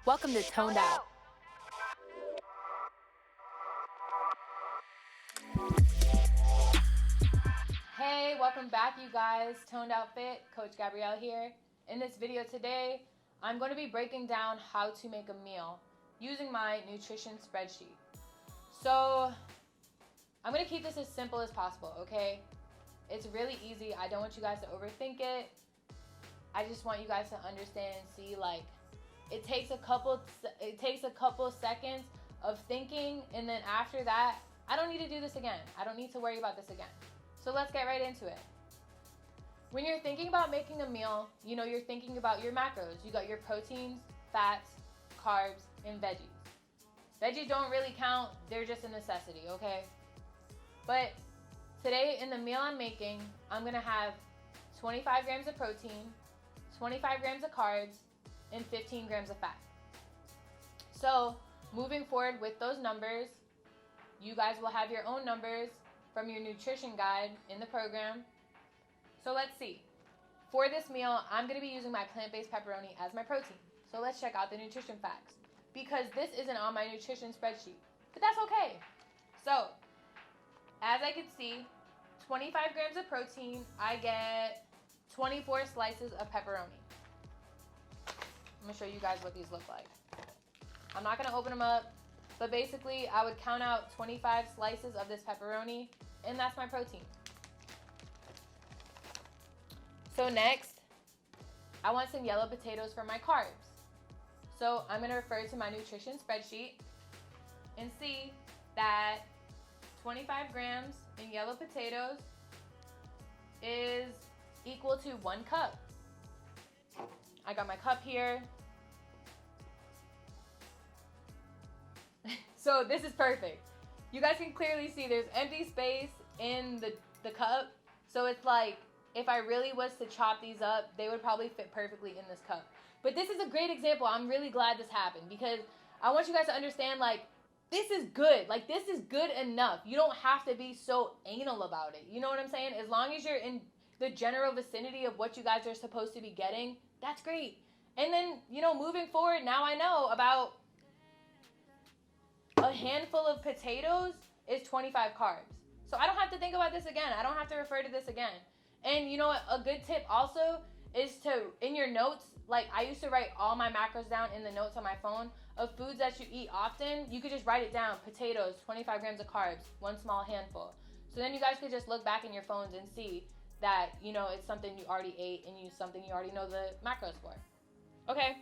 Welcome to Toned Out. Hey, welcome back you guys. Toned Out Fit, Coach Gabrielle here. In this video today, I'm going to be breaking down how to make a meal using my nutrition spreadsheet. So, I'm going to keep this as simple as possible, okay? It's really easy. I don't want you guys to overthink it. I just want you guys to understand and see, like, it takes a couple seconds of thinking, and then after that, I don't need to do this again. I don't need to worry about this again. So let's get right into it. When you're thinking about making a meal, you're thinking about your macros. You got your proteins, fats, carbs, and veggies. Veggies don't really count. They're just a necessity, okay? But today in the meal I'm making, I'm gonna have 25 grams of protein, 25 grams of carbs, and 15 grams of fat. So moving forward with those numbers, you guys will have your own numbers from your nutrition guide in the program. So let's see. For this meal, I'm going to be using my plant-based pepperoni as my protein. So let's check out the nutrition facts, because this isn't on my nutrition spreadsheet, but that's okay. So as I can see, 25 grams of protein, I get 24 slices of pepperoni. I'm gonna show you guys what these look like. I'm not gonna open them up, but basically I would count out 25 slices of this pepperoni, and that's my protein. So next, I want some yellow potatoes for my carbs. So I'm gonna refer to my nutrition spreadsheet and see that 25 grams in yellow potatoes is equal to 1 cup. I got my cup here. So this is perfect. You guys can clearly see there's empty space in the cup. So it's like, if I really was to chop these up, they would probably fit perfectly in this cup. But this is a great example. I'm really glad this happened, because I want you guys to understand, like, this is good. Like, this is good enough. You don't have to be so anal about it. You know what I'm saying? As long as you're in the general vicinity of what you guys are supposed to be getting, that's great. And then, moving forward, now I know about a handful of potatoes is 25 carbs. So I don't have to think about this again. I don't have to refer to this again. And you know what? A good tip also is to, in your notes, like I used to write all my macros down in the notes on my phone of foods that you eat often. You could just write it down. Potatoes, 25 grams of carbs, 1 small handful. So then you guys could just look back in your phones and see that, it's something you already ate and something you already know the macros for. Okay,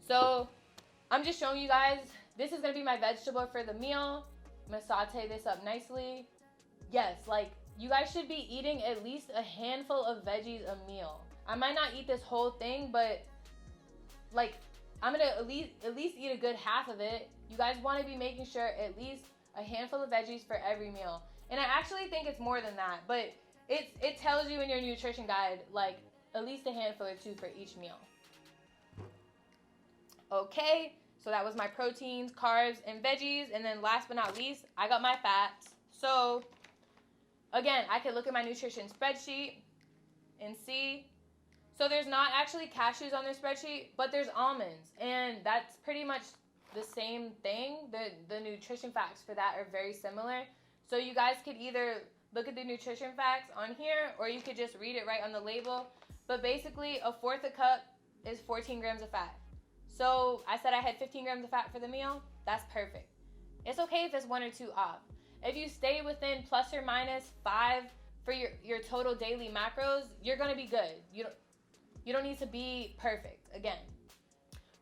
so I'm just showing you guys, this is gonna be my vegetable for the meal. I'm gonna saute this up nicely. Yes, like, you guys should be eating at least a handful of veggies a meal. I might not eat this whole thing, but like, I'm gonna at least eat a good half of it. You guys wanna be making sure at least a handful of veggies for every meal. And I actually think it's more than that, but it tells you in your nutrition guide, like, at least a handful or 2 for each meal. Okay, so that was my proteins, carbs, and veggies. And then last but not least, I got my fats. So again, I could look at my nutrition spreadsheet and see. So there's not actually cashews on their spreadsheet, but there's almonds. And that's pretty much the same thing. The nutrition facts for that are very similar. So you guys could either look at the nutrition facts on here, or you could just read it right on the label. But basically, 1/4 a cup is 14 grams of fat. So I said I had 15 grams of fat for the meal. That's perfect. It's okay if it's 1 or 2 off. If you stay within plus or minus 5 for your total daily macros, you're gonna be good. You don't need to be perfect, again.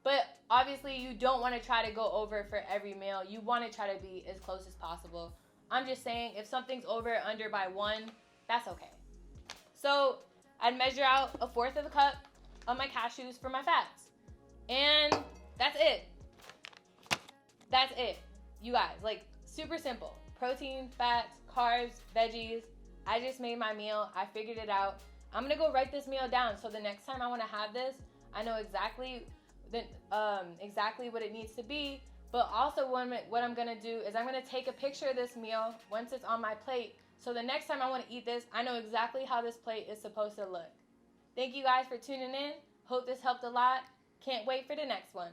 But obviously you don't wanna try to go over for every meal. You wanna try to be as close as possible. I'm just saying, if something's over or under by 1, that's okay. So I'd measure out 1/4 of a cup of my cashews for my fats. And that's it. That's it. You guys, like, super simple. Protein, fats, carbs, veggies. I just made my meal. I figured it out. I'm gonna go write this meal down, so the next time I wanna have this, I know exactly what it needs to be. But also what I'm gonna do is I'm gonna take a picture of this meal once it's on my plate, so the next time I wanna eat this, I know exactly how this plate is supposed to look. Thank you guys for tuning in. Hope this helped a lot. Can't wait for the next one.